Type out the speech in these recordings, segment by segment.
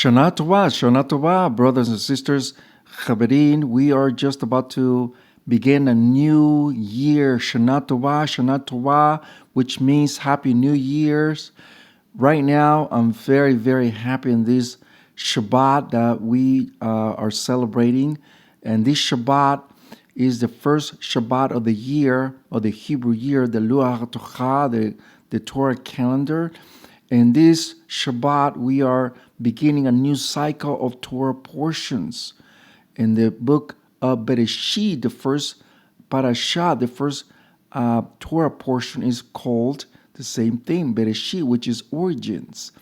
Shana Tova, brothers and sisters, Chaverin, we are just about to begin a new year. Shana Tova, which means Happy New Year's. Right now, I'm very, very happy in this Shabbat that we are celebrating. And this Shabbat is the first Shabbat of the year, of the Hebrew year, the Luach HaTorah, the Torah calendar. And this Shabbat, we are beginning a new cycle of Torah portions. In the book of Bereshyt, the first Parashat, the first Torah portion is called the same thing, Bereshyt, which is origins.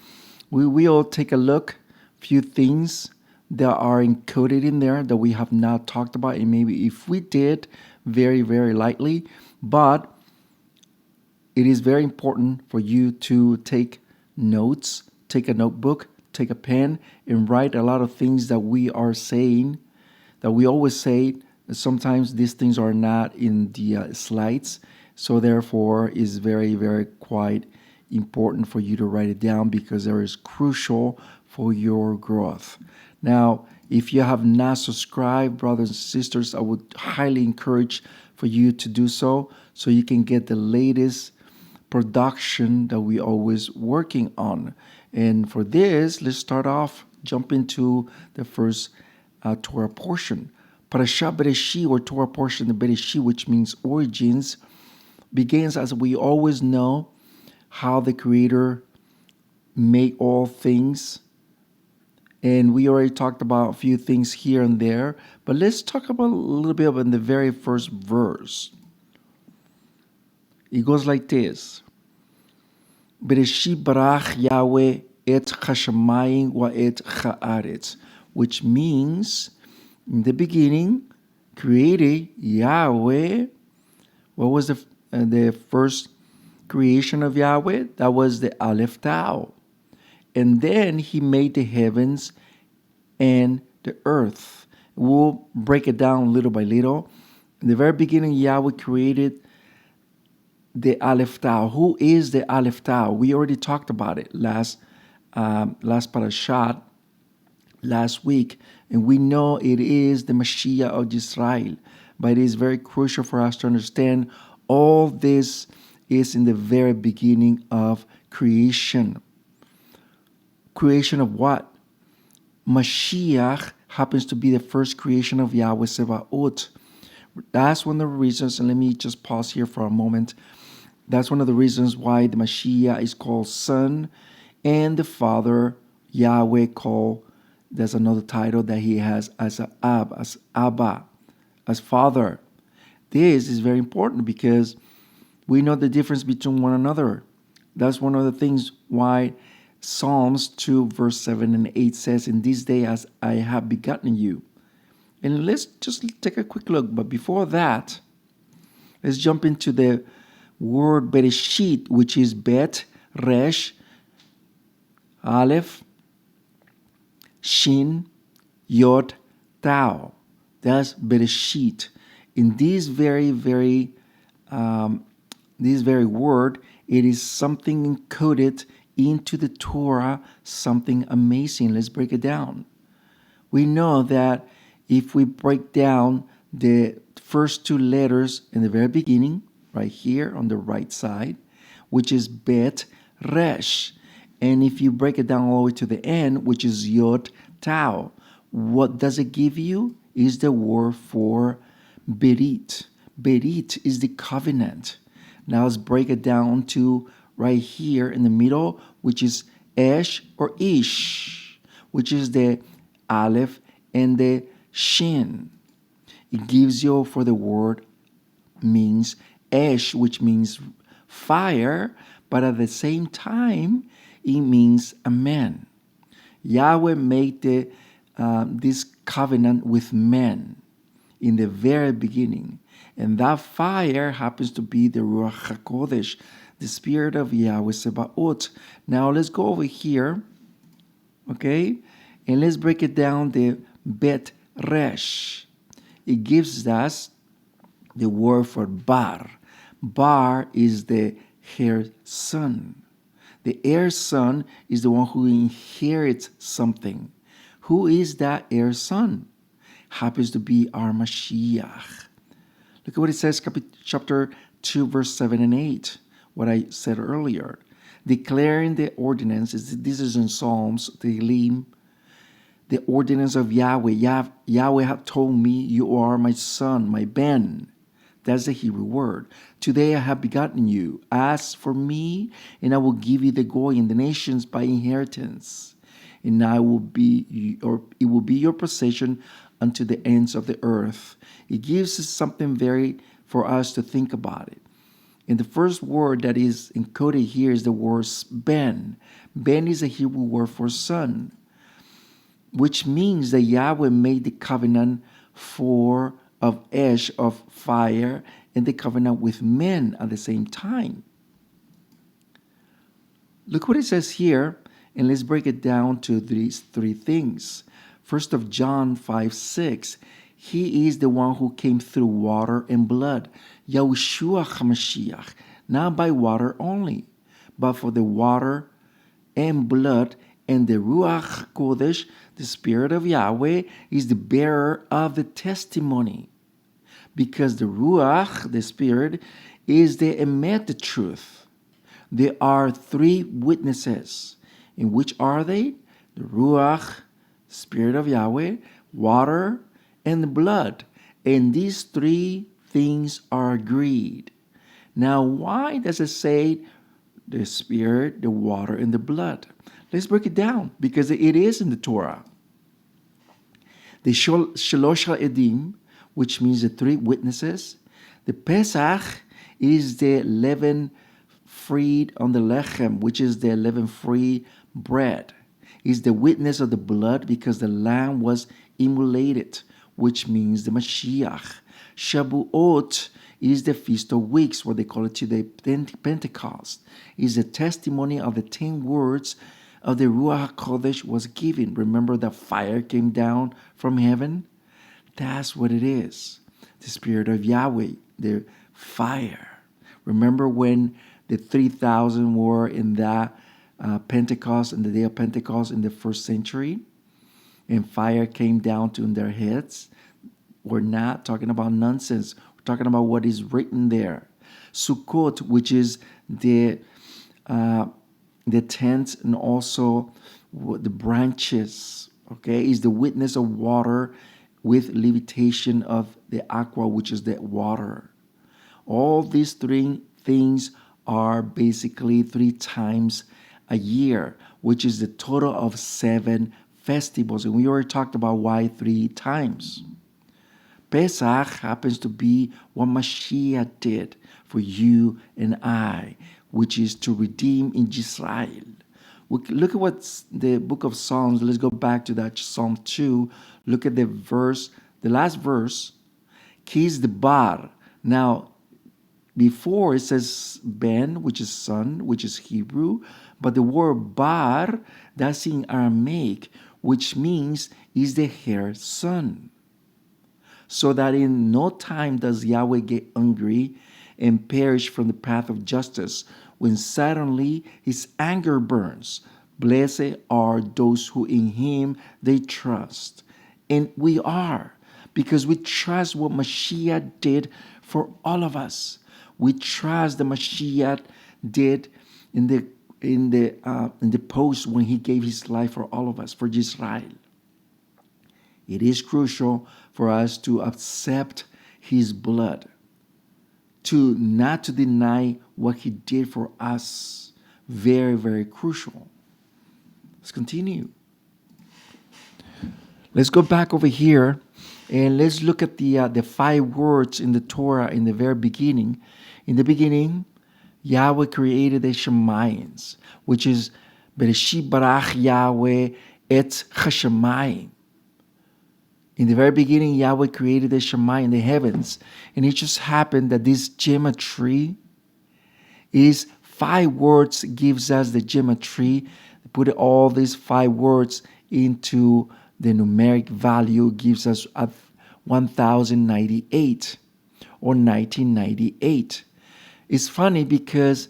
We will take a look, few things that are encoded in there that we have not talked about, and maybe if we did, very, very lightly. But it is very important for you to take notes, take a notebook, take a pen, and write a lot of things that we are saying, that we always say. Sometimes these things are not in the slides, so therefore it's very, very quite important for you to write it down because it is crucial for your growth. Now, if you have not subscribed, brothers and sisters, I would highly encourage for you to do so you can get the latest production that we always working on. And for this, let's start off, jump into the first Torah portion. Parashat Bereshyt, or Torah portion, the Bereshyt, which means origins, begins as we always know how the Creator made all things. And we already talked about a few things here and there, but let's talk about a little bit in the very first verse. It goes like this. Bereshyt barach Yahweh et chashamayim wa et chaaretz, which means in the beginning created Yahweh. What was the first creation of Yahweh? That was the Aleph Tau. And then he made the heavens and the earth. We'll break it down little by little. In the very beginning, Yahweh created the Aleph Tau. Who is the Aleph Tau? We already talked about it last Parashat, last week, and we know it is the Mashiach of Israel. But it is very crucial for us to understand all this is in the very beginning of creation. Creation of what? Mashiach happens to be the first creation of Yahweh Sevaot. That's one of the reasons, and let me just pause here for a moment. That's one of the reasons why the Mashiach is called Son, and the Father, Yahweh, called, there's another title that he has as Abba, as Father. This is very important because we know the difference between one another. That's one of the things why Psalms 2 verse 7 and 8 says, "In this day as I have begotten you." And let's just take a quick look. But before that, let's jump into the word Bereshyt, which is Bet, Resh, Aleph, Shin, Yod, Tau. That's Bereshyt. In this very word, it is something encoded into the Torah, something amazing. Let's break it down. We know that if we break down the first two letters in the very beginning, right here on the right side, which is Bet, Resh, and if you break it down all the way to the end, which is Yod, Tau, what does it give you? Is the word for Berit. Berit is the covenant. Now let's break it down to right here in the middle, which is Esh or Ish, which is the Aleph and the Shin. It gives you for the word means Esh, which means fire, but at the same time, it means a man. Yahweh made this covenant with men in the very beginning. And that fire happens to be the Ruach HaKodesh, the Spirit of Yahweh Sebaot. Now let's go over here, okay? And let's break it down, the Bet Resh. It gives us the word for Bar. Bar is the hair son. The heir son is the one who inherits something. Who is that heir son? Happens to be our Mashiach. Look at what it says, chapter 2, verse 7 and 8, what I said earlier. Declaring the ordinances, this is in Psalms, the ordinance of Yahweh. Yahweh have told me, you are my son, my Ben. That's the Hebrew word. Today I have begotten you. Ask for me, and I will give you the goy in the nations by inheritance. And it will be your possession unto the ends of the earth. It gives us something for us to think about it. And the first word that is encoded here is the word Ben. Ben is a Hebrew word for son, which means that Yahweh made the covenant of ash, of fire, and the covenant with men at the same time. Look what it says here, and let's break it down to these three things. First of John 5:6, he is the one who came through water and blood, Yahushua HaMashiach, not by water only, but for the water and blood, and the Ruach Kodesh, the Spirit of Yahweh, is the bearer of the testimony. Because the Ruach, the Spirit, is the emet, the truth. There are three witnesses. And which are they? The Ruach, Spirit of Yahweh, water, and the blood. And these three things are agreed. Now, why does it say the Spirit, the water, and the blood? Let's break it down, because it is in the Torah. The Shalosh HaEdim, which means the three witnesses. The Pesach is the leaven freed on the lechem, which is the leaven free bread. Is the witness of the blood, because the lamb was immolated, which means the Mashiach. Shabuot is the Feast of Weeks, what they call it today, Pentecost. Is the testimony of the 10 words of the Ruach Kodesh was given. Remember that fire came down from heaven? That's what it is. The Spirit of Yahweh, the fire. Remember when the 3,000 were in that Pentecost, in the day of Pentecost in the first century, and fire came down to their heads? We're not talking about nonsense. We're talking about what is written there. Sukkot, which is the tent and also the branches, okay, is the witness of water with levitation of the aqua, which is the water. All these three things are basically 3 times a year, which is the total of 7 festivals. And we already talked about why 3 times. Pesach happens to be what Mashiach did for you and I, which is to redeem in Israel. Look at what the book of Psalms, let's go back to that Psalm 2. Look at the last verse, Kis the bar. Now, before it says Ben, which is son, which is Hebrew, but the word bar, that's in Aramaic, which means is the heir son. So that in no time does Yahweh get angry and perish from the path of justice, when suddenly his anger burns. Blessed are those who in him they trust. And we are, because we trust what Mashiach did for all of us. We trust the Mashiach did in the post when he gave his life for all of us, for Israel. It is crucial for us to accept his blood, to not to deny what he did for us. Very, very crucial. Let's continue. Let's go back over here and let's look at the 5 words in the Torah in the very beginning. In the beginning, Yahweh created the Shemayim, which is Bereshyt barach Yahweh et Hashemayim. In the very beginning, Yahweh created the Shemayim, the heavens, and it just happened that this gematry is 5 words, gives us the gematry. Put all these 5 words into the numeric value, gives us 1098 or 1998. It's funny because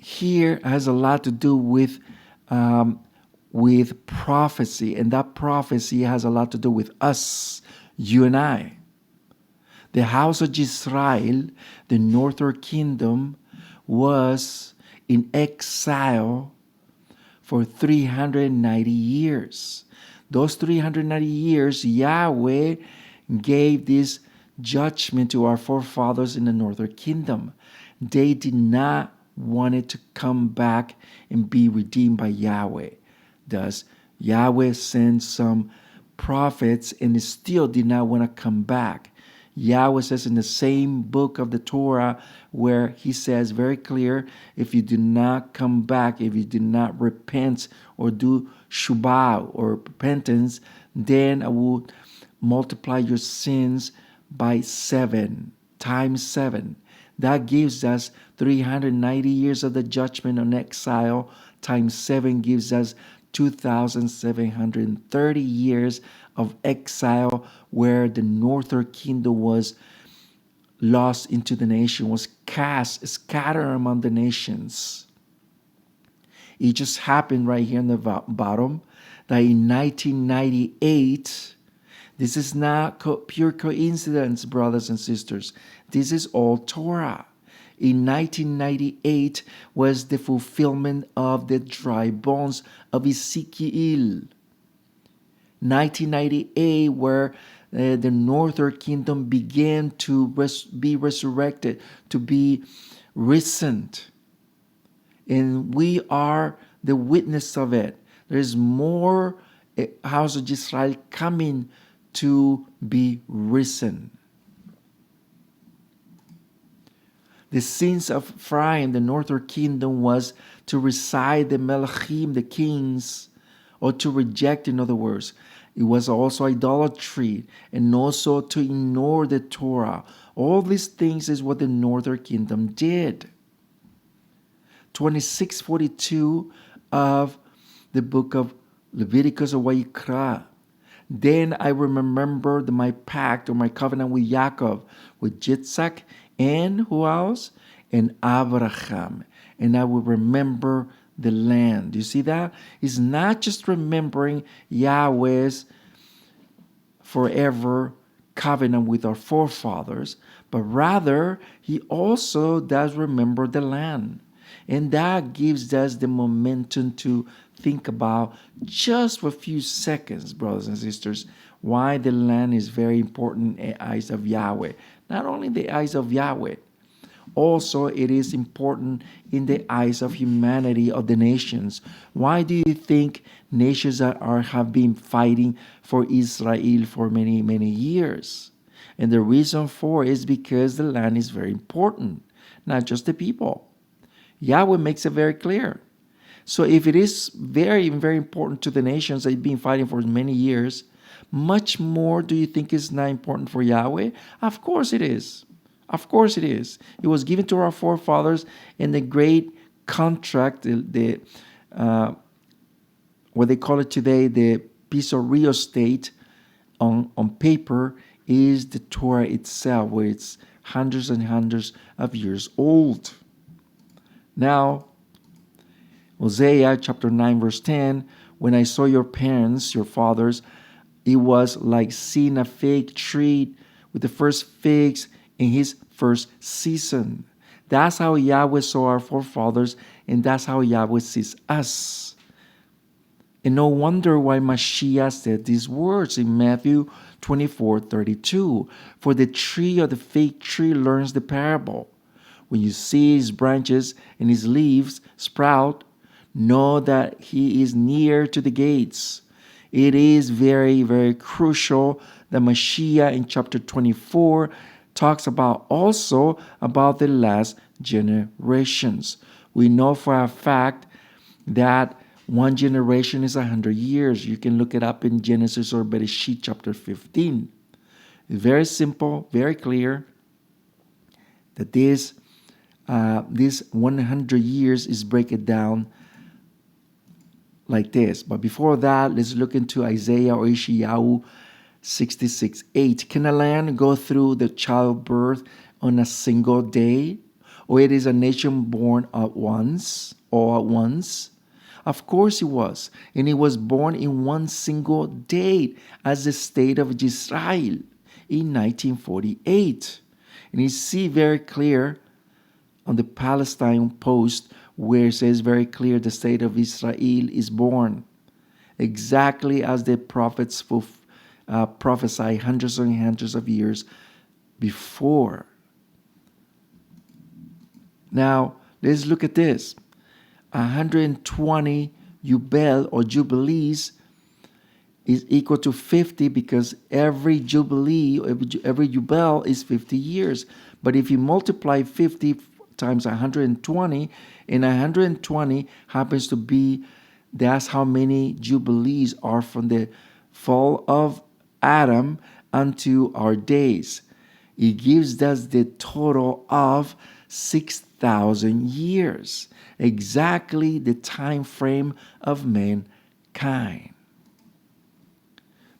here has a lot to do with prophecy, and that prophecy has a lot to do with us, you and I. The house of Israel, the northern kingdom, was in exile for 390 years. Those 390 years, Yahweh gave this judgment to our forefathers in the northern kingdom. They did not want it to come back and be redeemed by Yahweh. Thus, Yahweh sent some prophets and they still did not want to come back. Yahweh says in the same book of the Torah where he says very clear, if you do not come back, if you do not repent or do shubah or repentance, then I will multiply your sins by 7 times 7. That gives us 390 years of the judgment on exile times 7 gives us 2,730 years of exile where the northern kingdom was lost into the nation, was cast, scattered among the nations. It just happened right here in the bottom that in 1998, this is not pure coincidence, brothers and sisters. This is all Torah. In 1998 was the fulfillment of the dry bones of Ezekiel. 1998 where the northern kingdom began to be resurrected, to be risen. And we are the witness of it. There is more house of Israel coming to be risen. The sins of Ephraim, the northern kingdom, was to reside the Melachim, the kings, or to reject, in other words. It was also idolatry and also to ignore the Torah. All these things is what the northern kingdom did. 26:42 of the book of Leviticus or Vayikra. Then I will remember my pact or my covenant with Yaakov, with Yitzhak, and who else? And Abraham. And I will remember the land. Do you see that? It's not just remembering Yahweh's forever covenant with our forefathers, but rather he also does remember the land. And that gives us the momentum to think about just for a few seconds, brothers and sisters, why the land is very important in the eyes of Yahweh. Not only the eyes of Yahweh, also it is important in the eyes of humanity, of the nations. Why do you think nations have been fighting for Israel for many, many years? And the reason for it is because the land is very important, not just the people. Yahweh makes it very clear. So if it is very, very important to the nations that have been fighting for many years, much more do you think is not important for Yahweh? Of course it is. Of course it is. It was given to our forefathers in the great contract, what they call it today, the piece of real estate on paper is the Torah itself, where it's hundreds and hundreds of years old. Now, Hosea chapter 9 verse 10, when I saw your parents, your fathers, it was like seeing a fig tree with the first figs in his first season. That's how Yahweh saw our forefathers, and that's how Yahweh sees us. And no wonder why Mashiach said these words in Matthew 24:32. For the tree of the fig tree learns the parable. When you see his branches and his leaves sprout, know that he is near to the gates. It is very, very crucial that Mashiach in chapter 24 talks about also about the last generations. We know for a fact that one generation is 100 years. You can look it up in Genesis or Bereshyt chapter 15. It's very simple, very clear that this 100 years is break it down like this. But before that, let's look into Isaiah or Yeshayahu 66:8. Can a land go through the childbirth on a single day, Or it is a nation born at once, all at once? Of course it was. And it was born in one single day as the state of Israel in 1948. And you see very clear on the Palestine Post where it says very clear the state of Israel is born. Exactly as the prophets prophesied hundreds and hundreds of years before. Now, let's look at this. 120 Yubel or Jubilees is equal to 50 because every Jubilee, every Yubel is 50 years. But if you multiply 50 times 120, and 120 happens to be, that's how many Jubilees are from the fall of Adam unto our days. It gives us the total of 6,000 years, exactly the time frame of mankind.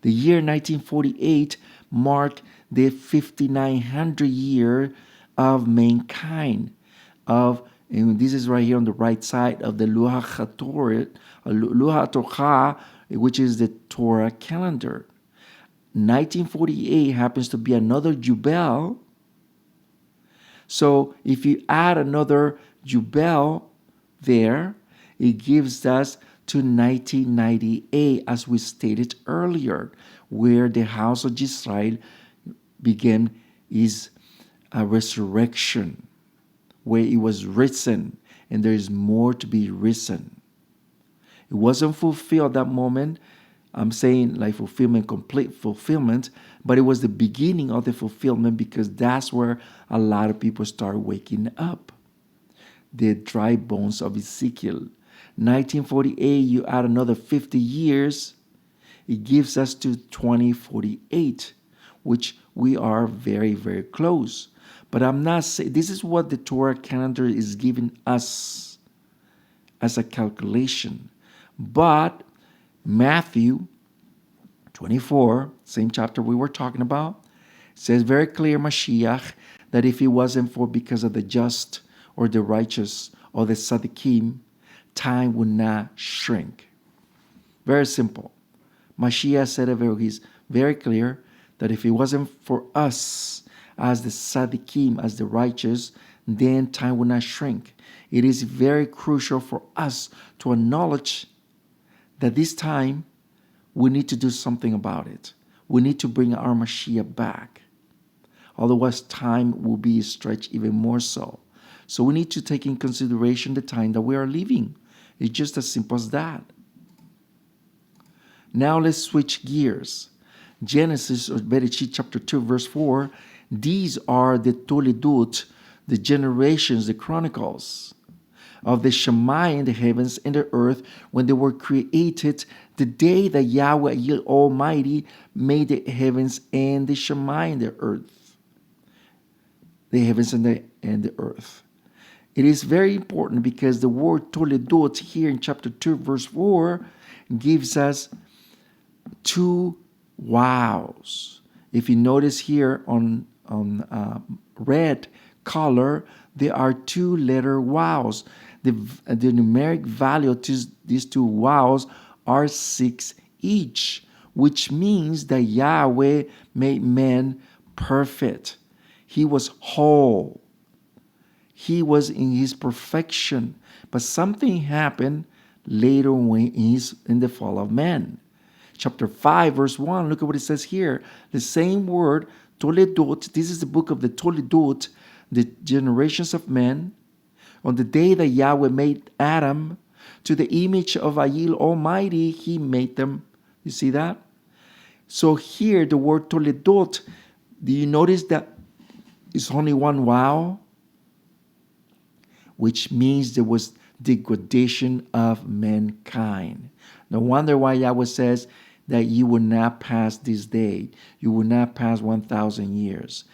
The year 1948 marked the 5900 year of mankind, and this is right here on the right side of the Luach HaTorah, which is the Torah calendar. 1948 happens to be another Jubel. So if you add another Jubel there, it gives us to 1998, as we stated earlier, where the house of Israel began its resurrection, where it was risen, and there is more to be risen. It wasn't fulfilled at that moment. I'm saying like fulfillment, complete fulfillment, but it was the beginning of the fulfillment because that's where a lot of people start waking up. The dry bones of Ezekiel. 1948, you add another 50 years, it gives us to 2048, which we are very, very close. But I'm not saying, this is what the Torah calendar is giving us as a calculation. But Matthew 24, same chapter we were talking about, says very clear, Mashiach, that if it wasn't for because of the just or the righteous or the tzaddikim, time would not shrink. Very simple. Mashiach said it very clear that if it wasn't for us as the tzaddikim, as the righteous, then time would not shrink. It is very crucial for us to acknowledge that this time we need to do something about it. We need to bring our Mashiach back. Otherwise, time will be stretched even more so. So we need to take in consideration the time that we are living. It's just as simple as that. Now let's switch gears. Genesis or Bereshyt chapter 2 verse 4. These are the Toledot, the generations, the chronicles of the Shemayim in the heavens and the earth when they were created, the day that Yahweh Almighty made the heavens and the Shemayim, the earth. The heavens and the earth. It is very important because the word Toledot here in chapter 2 verse 4 gives us two wows. If you notice here on red color, there are two letter wows. The numeric value of these two wows are 6 each, which means that Yahweh made man perfect. He was whole. He was in his perfection. But something happened later when he's in the fall of man. Chapter 5, verse 1, look at what it says here. The same word, Toledot, this is the book of the Toledot, the generations of men. On the day that Yahweh made Adam, to the image of Ayil Almighty, he made them. You see that? So here, the word Toledot, do you notice that it's only one wow? Which means there was degradation of mankind. No wonder why Yahweh says that you will not pass this day. You will not pass 1,000 years.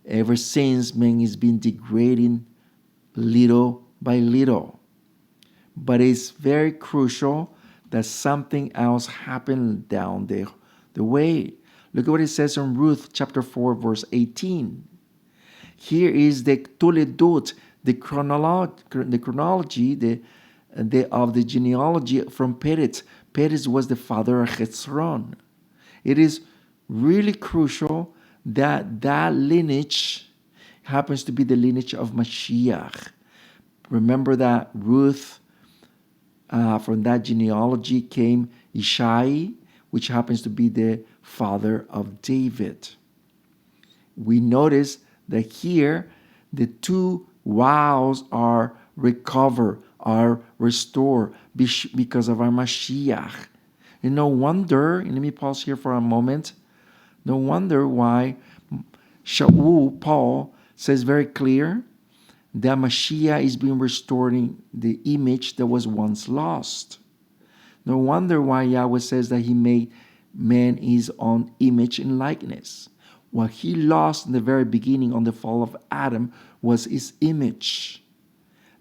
Ever since, man has been degrading little by little. But it's very crucial that something else happened down the way. Look at what it says in Ruth chapter 4, verse 18. Here is the Toledot, The chronology of the genealogy from Peretz. Peretz was the father of Hezron. It is really crucial that that lineage happens to be the lineage of Mashiach. Remember that Ruth, from that genealogy came Ishai, which happens to be the father of David. We notice that here the two vows are recovered, are restored because of our Mashiach. And no wonder, and let me pause here for a moment, no wonder why Shaul, Paul, says very clear that Mashiach is being restoring the image that was once lost. No wonder why Yahweh says that he made man his own image and likeness. What he lost in the very beginning on the fall of Adam was his image.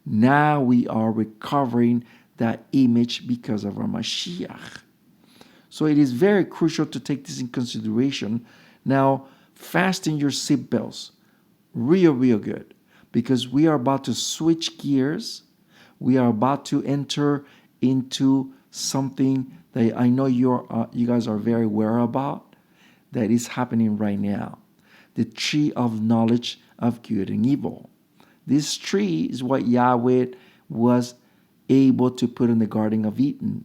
Now we are recovering that image because of our Mashiach. So it is very crucial to take this in consideration. Now, fasten your seatbelts real good, because we are about to switch gears. We are about to enter into something that I know you guys are very aware about, that is happening right now. The tree of knowledge of good and evil. This tree is what Yahweh was able to put in the Garden of Eden.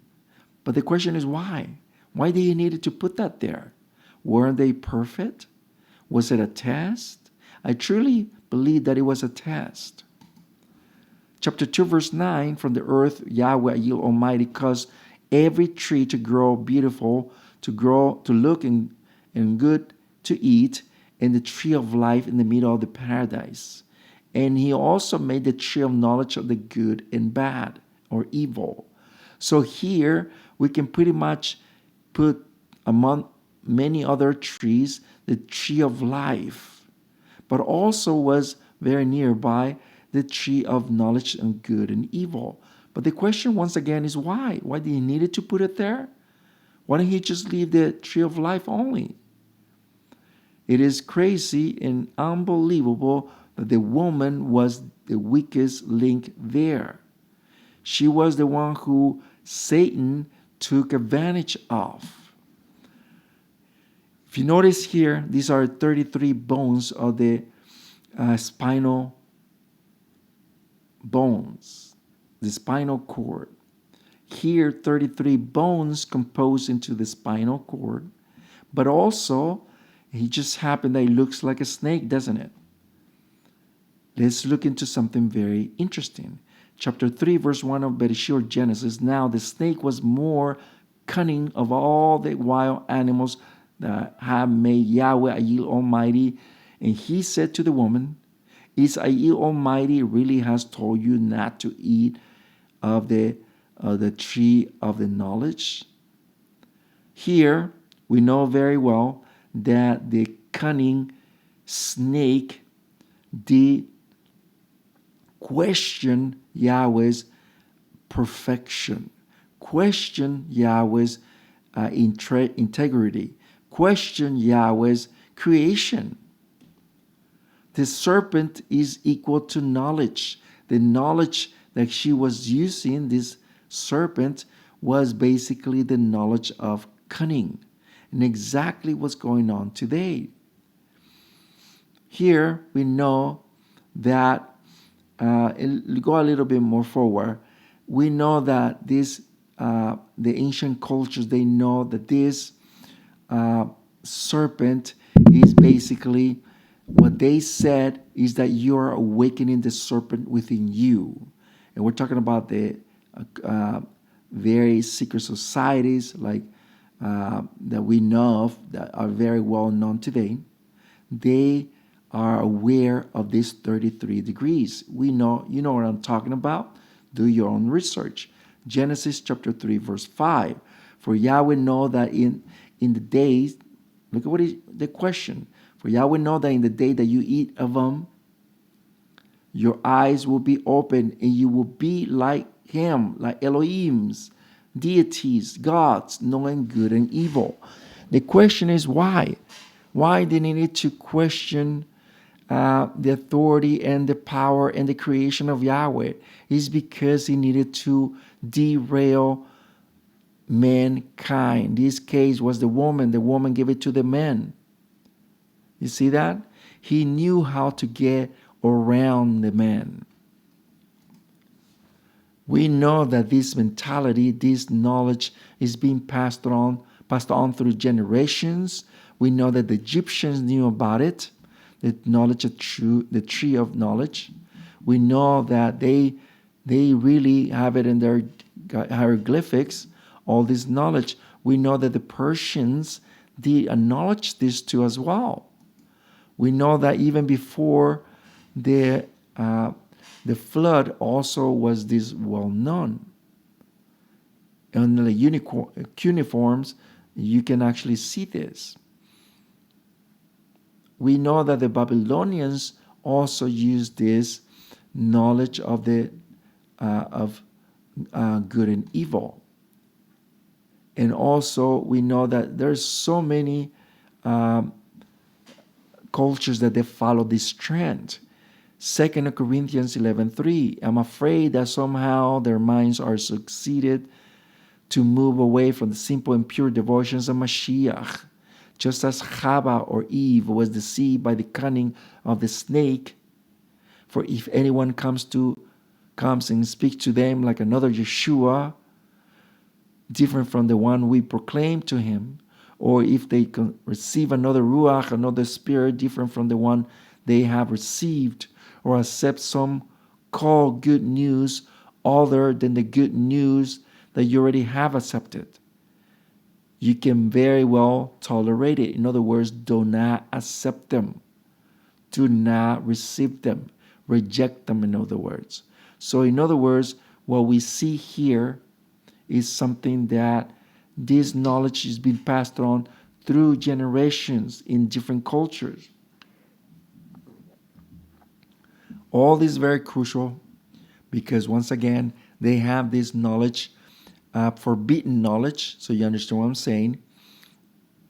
But the question is why? Why did he need to put that there? Weren't they perfect? Was it a test? I truly believe that it was a test. Chapter 2, verse 9, from the earth, Yahweh Almighty caused every tree to grow beautiful, to look and good to eat, and the tree of life in the middle of the paradise. And he also made the tree of knowledge of the good and bad, or evil. So here we can pretty much put among many other trees the tree of life, but also was very nearby the tree of knowledge of good and evil. But the question once again is why? Why did he need to put it there? Why didn't he just leave the tree of life only? It is crazy and unbelievable that the woman was the weakest link there. She was the one who Satan took advantage of. If you notice here, these are 33 bones of the spinal bones, the spinal cord. Here, 33 bones compose into the spinal cord, but also, it just happened that it looks like a snake, doesn't it? Let's look into something very interesting. Chapter 3, verse 1 of Bereshyt, or Genesis. Now the snake was more cunning of all the wild animals that have made Yahweh Almighty. And he said to the woman, is Almighty really has told you not to eat of the tree of the knowledge? Here, we know very well that the cunning snake did question Yahweh's perfection, question Yahweh's integrity, question Yahweh's creation. The serpent is equal to knowledge. The knowledge that she was using, this serpent, was basically the knowledge of cunning, and exactly what's going on today. Here we know that, go a little bit more forward, we know that this, the ancient cultures, they know that this serpent is basically, what they said is that you are awakening the serpent within you. And we're talking about the very secret societies like that we know of, that are very well known today. They are aware of these 33 degrees. We know, you know what I'm talking about. Do your own research. Genesis chapter 3, verse 5. For Yahweh know that in the days, look at what the question. For Yahweh know that in the day that you eat of them, your eyes will be open and you will be like him, like Elohims, deities, gods, knowing good and evil. The question is why? Why did he need to question the authority and the power and the creation of Yahweh is because he needed to derail mankind. This case was the woman. The woman gave it to the man. You see that? He knew how to get around the man. We know that this mentality, this knowledge is being passed on through generations. We know that the Egyptians knew about it, the knowledge of the tree of knowledge. We know that they really have it in their hieroglyphics, all this knowledge. We know that the Persians, they acknowledge this too as well. We know that even before the flood also was this well known. On the cuneiforms, you can actually see this. We know that the Babylonians also used this knowledge of the good and evil. And also we know that there's so many cultures that they follow this trend. 2 Corinthians 11:3. I'm afraid that somehow their minds are succeeded to move away from the simple and pure devotions of Mashiach. Just as Chava or Eve was deceived by the cunning of the snake. For if anyone comes and speaks to them like another Yeshua, different from the one we proclaim to him, or if they can receive another Ruach, another spirit different from the one they have received, or accept some called good news other than the good news that you already have accepted, you can very well tolerate it. In other words, do not accept them. Do not receive them. Reject them, in other words. So in other words, what we see here is something that this knowledge is being passed on through generations in different cultures. All this is very crucial because once again, they have this knowledge, forbidden knowledge, so you understand what I'm saying,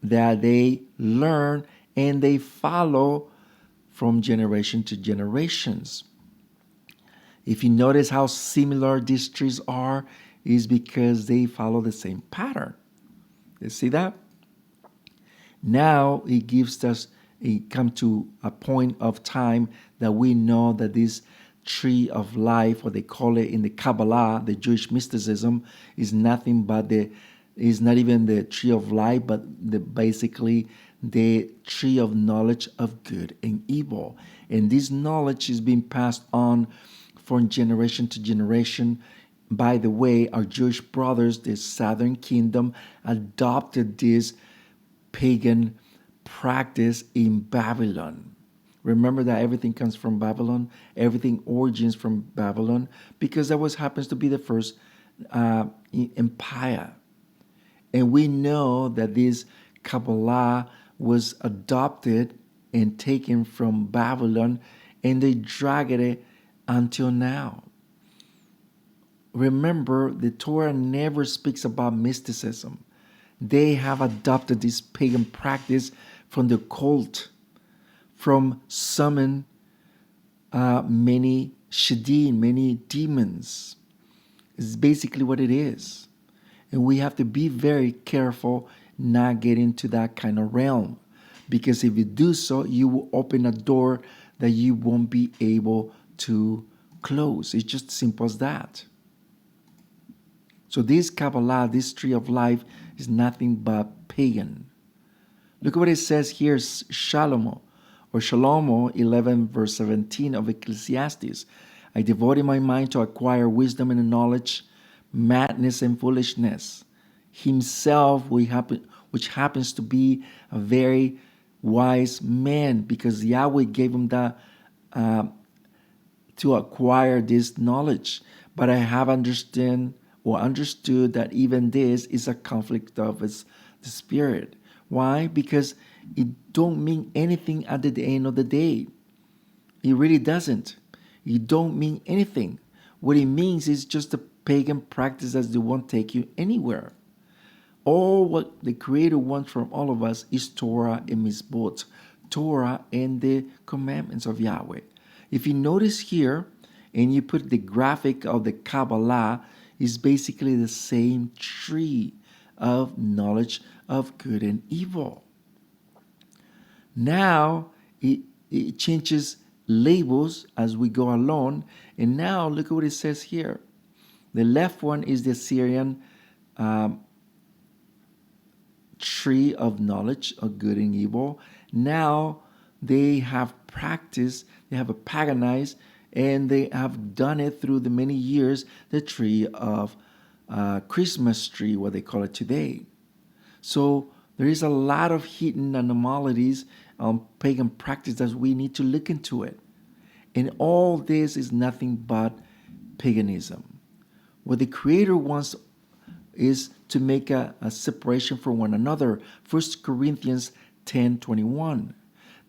that they learn and they follow from generation to generations. If you notice how similar these trees are, is because they follow the same pattern. You see that? Now it gives us, it come to a point of time that we know that this tree of life, what they call it in the Kabbalah, the Jewish mysticism, is nothing but is not even the tree of life, but basically the tree of knowledge of good and evil. And this knowledge is being passed on from generation to generation. By the way, our Jewish brothers, the Southern Kingdom, adopted this pagan practice in Babylon. Remember that everything comes from Babylon, everything origins from Babylon, because that happens to be the first empire. And we know that this Kabbalah was adopted and taken from Babylon, and they dragged it until now. Remember, the Torah never speaks about mysticism. They have adopted this pagan practice from the cult, from summon many shadim, many demons. It's basically what it is. And we have to be very careful not get into that kind of realm. Because if you do so, you will open a door that you won't be able to close. It's just simple as that. So this Kabbalah, this tree of life, is nothing but pagan. Look at what it says here, Shalomo 11 verse 17 of Ecclesiastes. I devoted my mind to acquire wisdom and knowledge, madness and foolishness. Himself, which happens to be a very wise man, because Yahweh gave him that to acquire this knowledge. But I have understood that even this is a conflict of the spirit. Why? Because it don't mean anything at the end of the day. It really doesn't. It don't mean anything. What it means is just a pagan practice that won't take you anywhere. All what the Creator wants from all of us is Torah and Mitzvot, Torah and the commandments of Yahweh. If you notice here, and you put the graphic of the Kabbalah, is basically the same tree of knowledge of good and evil. Now it changes labels as we go along, and now look at what it says here. The left one is the Assyrian tree of knowledge of good and evil. Now they have practiced, they have paganized, and they have done it through the many years, the tree of Christmas tree, what they call it today. So there is a lot of hidden anomalies on pagan practice that we need to look into it. And all this is nothing but paganism. What the Creator wants is to make a separation from one another. 1 Corinthians 10:21.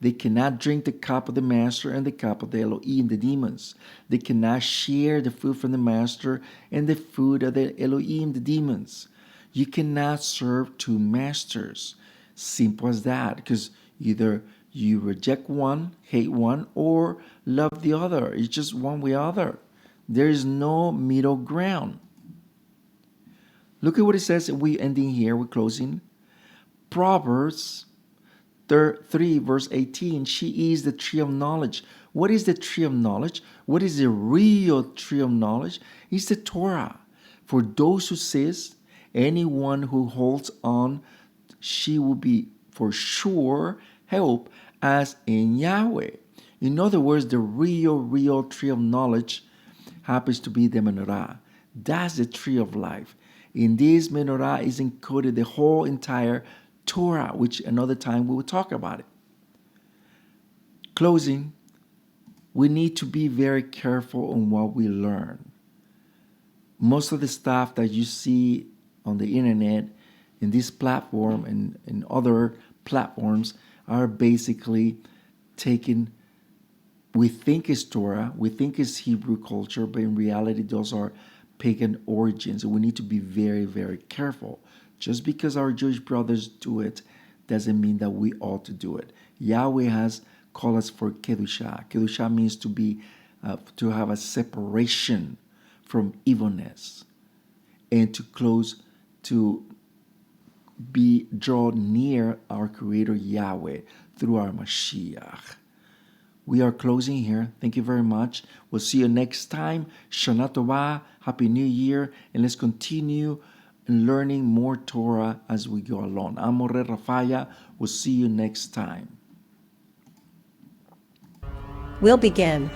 They cannot drink the cup of the master and the cup of the Elohim, the demons. They cannot share the food from the master and the food of the Elohim, the demons. You cannot serve two masters. Simple as that, because either you reject one, hate one, or love the other. It's just one way or other. There is no middle ground. Look at what it says. We're ending here. We're closing. Proverbs 3 verse 18. She is the tree of knowledge. What is the tree of knowledge? What is the real tree of knowledge? It's the Torah. For those who says, anyone who holds on, she will be for sure help as in Yahweh. In other words, the real tree of knowledge happens to be the menorah. That's the tree of life. In this menorah is encoded the whole entire Torah, which another time we will talk about it. Closing, we need to be very careful on what we learn. Most of the stuff that you see on the internet, in this platform and in other platforms, are basically taken, we think is Torah, we think is Hebrew culture, but in reality those are pagan origins. And we need to be very, very careful. Just because our Jewish brothers do it doesn't mean that we ought to do it. Yahweh has called us for Kedushah. Kedushah means to be, to have a separation from evilness, and to be drawn near our Creator Yahweh through our Mashiach. We are closing here. Thank you very much. We'll see you next time. Shana Tova, Happy New Year, and let's continue learning more Torah as we go along. Want-Moreh Rapha'Yah. We'll see you next time. We'll begin.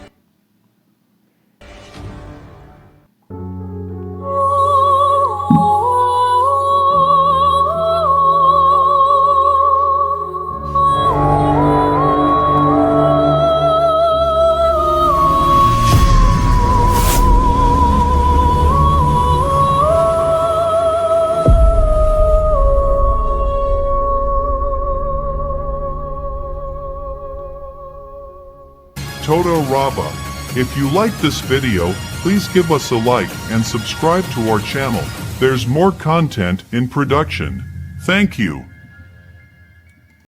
Toda Rabba. If you like this video, please give us a like and subscribe to our channel. There's more content in production. Thank you.